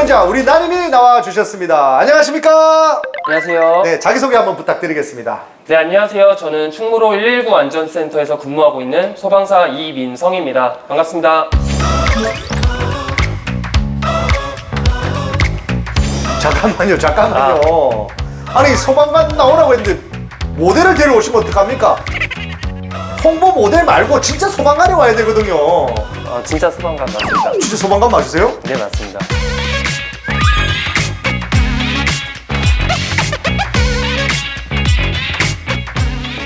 오늘은 우리 나님이 나와 주셨습니다. 안녕하십니까? 안녕하세요. 네, 자기소개 한번 부탁드리겠습니다. 네, 안녕하세요. 저는 충무로 119 안전센터에서 근무하고 있는 소방사 이민성입니다. 반갑습니다. 잠깐만요. 아니, 소방관 나오라고 했는데 모델을 데려오시면 어떡합니까? 홍보 모델 말고 진짜 소방관이 와야 되거든요. 진짜 소방관 맞습니다. 진짜 소방관 맞으세요? 네, 맞습니다.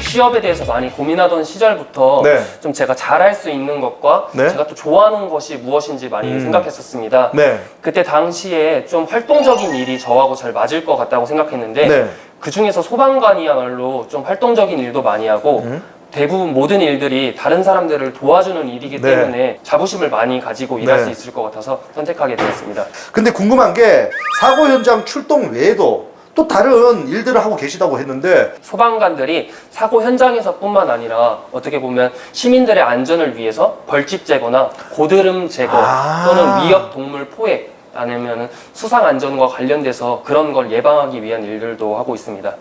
취업에 대해서 많이 고민하던 시절부터 네. 좀 제가 잘할 수 있는 것과 네. 제가 또 좋아하는 것이 무엇인지 많이 생각했었습니다. 네. 그때 당시에 좀 활동적인 일이 저하고 잘 맞을 것 같다고 생각했는데 네. 그 중에서 소방관이야말로 좀 활동적인 일도 많이 하고 대부분 모든 일들이 다른 사람들을 도와주는 일이기 네. 때문에 자부심을 많이 가지고 일할 네. 수 있을 것 같아서 선택하게 되었습니다. 근데 궁금한 게 사고 현장 출동 외에도 또 다른 일들을 하고 계시다고 했는데 소방관들이 사고 현장에서 뿐만 아니라 어떻게 보면 시민들의 안전을 위해서 벌집 제거나 고드름 제거 또는 위협 동물 포획 아니면 수상 안전과 관련돼서 그런 걸 예방하기 위한 일들도 하고 있습니다.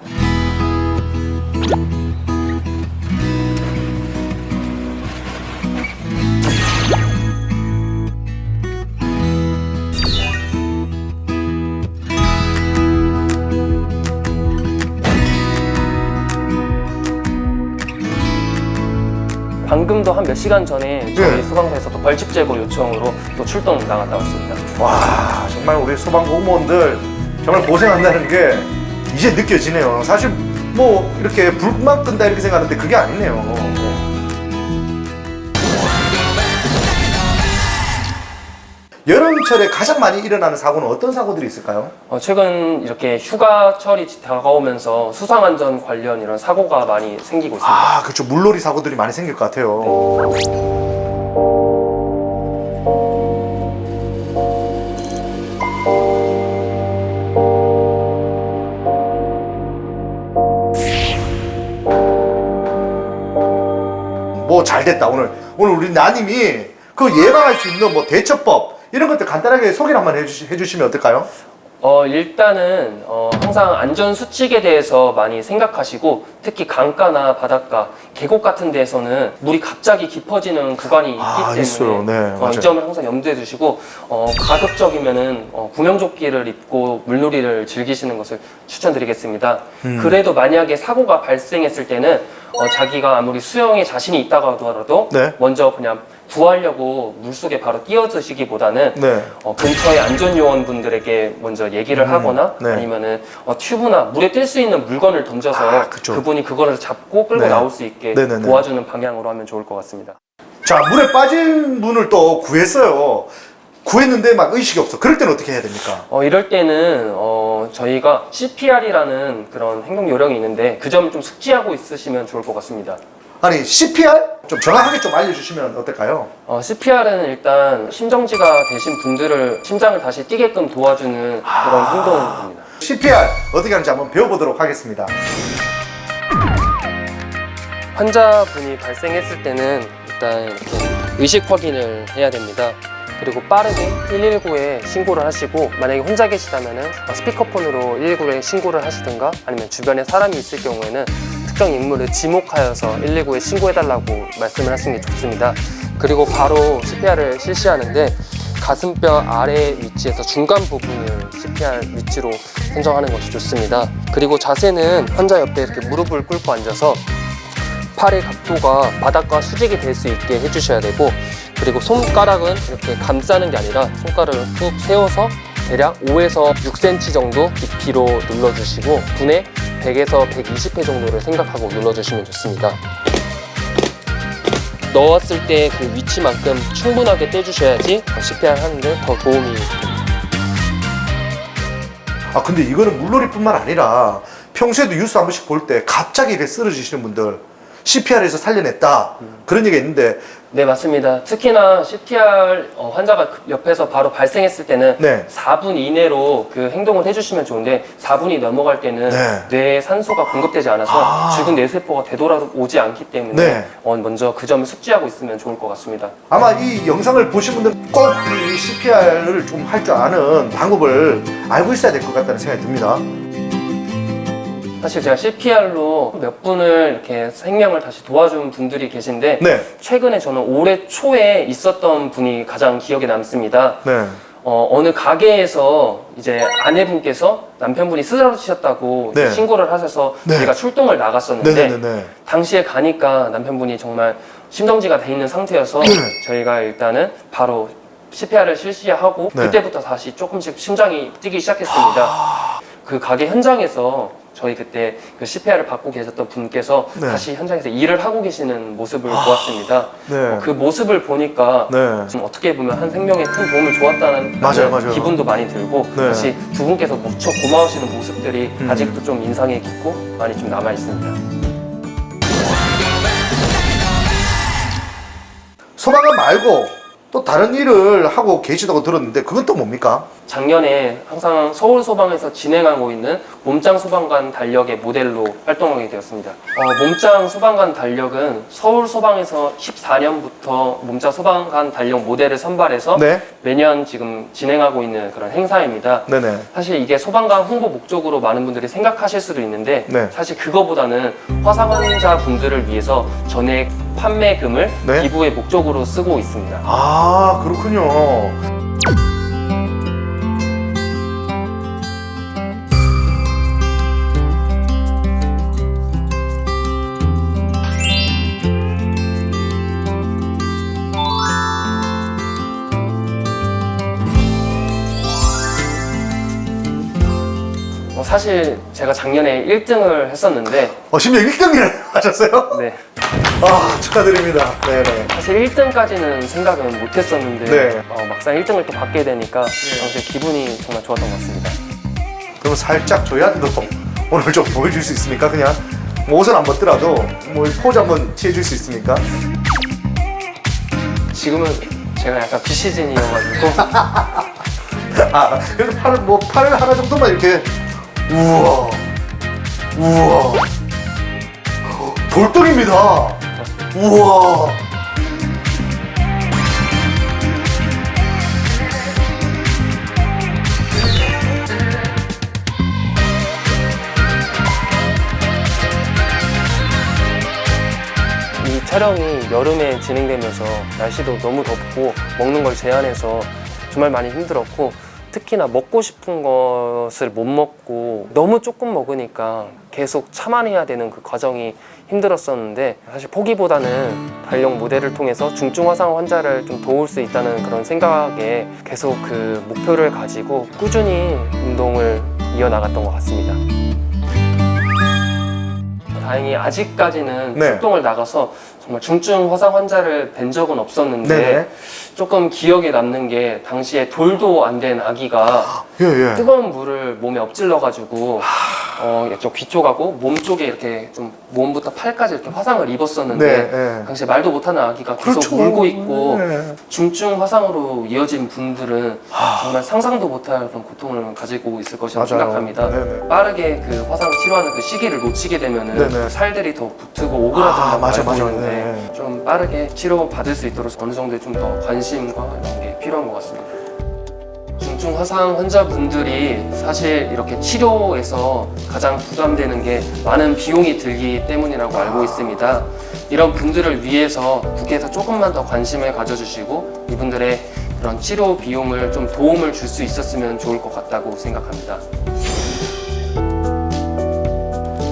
방금도 한 몇 시간 전에 저희 소방서에서 또 벌집 제거 요청으로 또 출동 나갔다 왔습니다. 와, 정말 우리 소방 공무원들 정말 고생한다는 게 이제 느껴지네요. 사실 뭐 이렇게 불만 끈다 이렇게 생각하는데 그게 아니네요. 여름철에 가장 많이 일어나는 사고는 어떤 사고들이 있을까요? 최근 이렇게 휴가철이 다가오면서 수상안전 관련 이런 사고가 많이 생기고 있습니다. 아, 그렇죠. 물놀이 사고들이 많이 생길 것 같아요. 뭐 잘됐다. 오늘 우리 나님이 그 예방할 수 있는 뭐 대처법 이런 것들 간단하게 소개를 한번 해주시면 어떨까요? 일단은 항상 안전 수칙에 대해서 많이 생각하시고 특히 강가나 바닷가, 계곡 같은 데에서는 물이 갑자기 깊어지는 구간이 있기 때문에 있어요. 네, 이 점을 항상 염두에 두시고 가급적이면은 구명조끼를 입고 물놀이를 즐기시는 것을 추천드리겠습니다. 그래도 만약에 사고가 발생했을 때는 자기가 아무리 수영에 자신이 있다고 하더라도 네. 먼저 그냥 구하려고 물속에 바로 뛰어드시기보다는 네. 근처의 안전요원분들에게 먼저 얘기를 하거나 네. 아니면은 튜브나 물에 뜰 수 있는 물건을 던져서 그쵸. 그분이 그거를 잡고 끌고 네. 나올 수 있게 네네네. 도와주는 방향으로 하면 좋을 것 같습니다. 자, 물에 빠진 분을 또 구했어요. 구했는데 막 의식이 없어. 그럴 때는 어떻게 해야 됩니까? 이럴 때는 저희가 CPR이라는 그런 행동 요령이 있는데 그 점을 좀 숙지하고 있으시면 좋을 것 같습니다. 아니, CPR? 좀 정확하게 좀 알려주시면 어떨까요? CPR은 일단 심정지가 되신 분들을 심장을 다시 뛰게끔 도와주는 그런 행동입니다. CPR 어떻게 하는지 한번 배워보도록 하겠습니다. 환자분이 발생했을 때는 일단 이렇게 의식 확인을 해야 됩니다. 그리고 빠르게 119에 신고를 하시고 만약에 혼자 계시다면 스피커폰으로 119에 신고를 하시든가 아니면 주변에 사람이 있을 경우에는 특정 인물을 지목하여서 119에 신고해달라고 말씀을 하시는 게 좋습니다. 그리고 바로 CPR을 실시하는데 가슴뼈 아래 위치에서 중간 부분을 CPR 위치로 선정하는 것이 좋습니다. 그리고 자세는 환자 옆에 이렇게 무릎을 꿇고 앉아서 팔의 각도가 바닥과 수직이 될 수 있게 해주셔야 되고 그리고 손가락은 이렇게 감싸는 게 아니라 손가락을 쭉 세워서 대략 5에서 6cm 정도 깊이로 눌러주시고 분에 100에서 120회 정도를 생각하고 눌러주시면 좋습니다. 넣었을 때 그 위치만큼 충분하게 떼주셔야지 CPR 하는데 더 도움이 됩니다. 근데 이거는 물놀이뿐만 아니라 평소에도 뉴스 한 번씩 볼 때 갑자기 이렇게 쓰러지시는 분들 CPR에서 살려냈다 그런 얘기가 있는데 네, 맞습니다. 특히나 CPR 환자가 옆에서 바로 발생했을 때는 네. 4분 이내로 그 행동을 해주시면 좋은데 4분이 넘어갈 때는 네. 뇌에 산소가 공급되지 않아서 죽은 뇌세포가 되돌아오지 않기 때문에 네. 먼저 그 점을 숙지하고 있으면 좋을 것 같습니다. 아마 이 영상을 보신 분들 꼭 이 CPR을 좀 할 줄 아는 방법을 알고 있어야 될 것 같다는 생각이 듭니다. 사실 제가 CPR로 몇 분을 이렇게 생명을 다시 도와준 분들이 계신데 네. 최근에 저는 올해 초에 있었던 분이 가장 기억에 남습니다. 네. 어느 가게에서 이제 아내분께서 남편분이 쓰러지셨다고 네. 신고를 하셔서 네. 저희가 출동을 나갔었는데 네네네. 당시에 가니까 남편분이 정말 심정지가 돼 있는 상태여서 네. 저희가 일단은 바로 CPR을 실시하고 네. 그때부터 다시 조금씩 심장이 뛰기 시작했습니다. 그 가게 현장에서 저희 그때 그 CPR을 받고 계셨던 분께서 네. 다시 현장에서 일을 하고 계시는 모습을 보았습니다. 네. 그 모습을 보니까 네. 지금 어떻게 보면 한 생명에 큰 도움을 주었다는 맞아요. 기분도 많이 들고 네. 다시 두 분께서 무척 고마우시는 모습들이 음. 아직도 좀 인상에 깊고 많이 좀 남아 있습니다. 소방관 말고 또 다른 일을 하고 계시다고 들었는데 그건 또 뭡니까? 작년에 항상 서울 소방에서 진행하고 있는 몸짱 소방관 달력의 모델로 활동하게 되었습니다. 몸짱 소방관 달력은 서울 소방에서 14년부터 몸짱 소방관 달력 모델을 선발해서 네. 매년 지금 진행하고 있는 그런 행사입니다. 네네. 사실 이게 소방관 홍보 목적으로 많은 분들이 생각하실 수도 있는데 네. 사실 그거보다는 화상 환자 분들을 위해서 전액 판매금을 네. 기부의 목적으로 쓰고 있습니다. 아, 그렇군요. 사실 제가 작년에 1등을 했었는데 심지어 1등을 하셨어요? 네, 아, 축하드립니다. 네네. 사실 1등까지는 생각은 못 했었는데 네. 막상 1등을 또 받게 되니까 당시에 기분이 정말 좋았던 것 같습니다. 그럼 살짝 저희한테도 오늘 좀 보여줄 수 있습니까? 그냥 뭐 옷은 안 벗더라도 뭐 포즈 한번 취해줄 수 있습니까? 지금은 제가 약간 비시즌이어가지고 아, 그래도 팔 하나 정도만 이렇게 우와 돌덩입니다. 우와. 이 촬영이 여름에 진행되면서 날씨도 너무 덥고 먹는 걸 제한해서 정말 많이 힘들었고 특히나 먹고 싶은 것을 못 먹고 너무 조금 먹으니까 계속 참아내야 되는 그 과정이 힘들었었는데 사실 포기보다는 달력 모델을 통해서 중증 화상 환자를 좀 도울 수 있다는 그런 생각에 계속 그 목표를 가지고 꾸준히 운동을 이어나갔던 것 같습니다. 다행히 아직까지는 네. 출동을 나가서 정말 중증 화상 환자를 뵌 적은 없었는데 네네. 조금 기억에 남는 게 당시에 돌도 안 된 아기가 예. 뜨거운 물을 몸에 엎질러가지고 이쪽 귀 쪽하고 몸 쪽에 이렇게 좀 몸부터 팔까지 이렇게 화상을 입었었는데 네. 당시에 말도 못하는 아기가 계속 그렇죠. 울고 있고 네. 중증 화상으로 이어진 분들은 정말 상상도 못할 그런 고통을 가지고 있을 것이라고 맞아요. 생각합니다. 네네. 빠르게 그 화상 치료하는 그 시기를 놓치게 되면은 네네. 살들이 더 붙고 오그라든다고 맞아, 알고 맞아. 있는데 네. 좀 빠르게 치료 받을 수 있도록 어느 정도 좀 더 관심과 이런 게 필요한 것 같습니다. 중증 화상 환자분들이 사실 이렇게 치료에서 가장 부담되는 게 많은 비용이 들기 때문이라고 알고 있습니다. 이런 분들을 위해서 국회에서 조금만 더 관심을 가져주시고 이분들의 그런 치료 비용을 좀 도움을 줄 수 있었으면 좋을 것 같다고 생각합니다.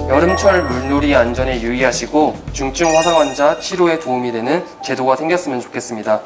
여름철 물놀이 안전에 유의하시고 중증 화상 환자 치료에 도움이 되는 제도가 생겼으면 좋겠습니다.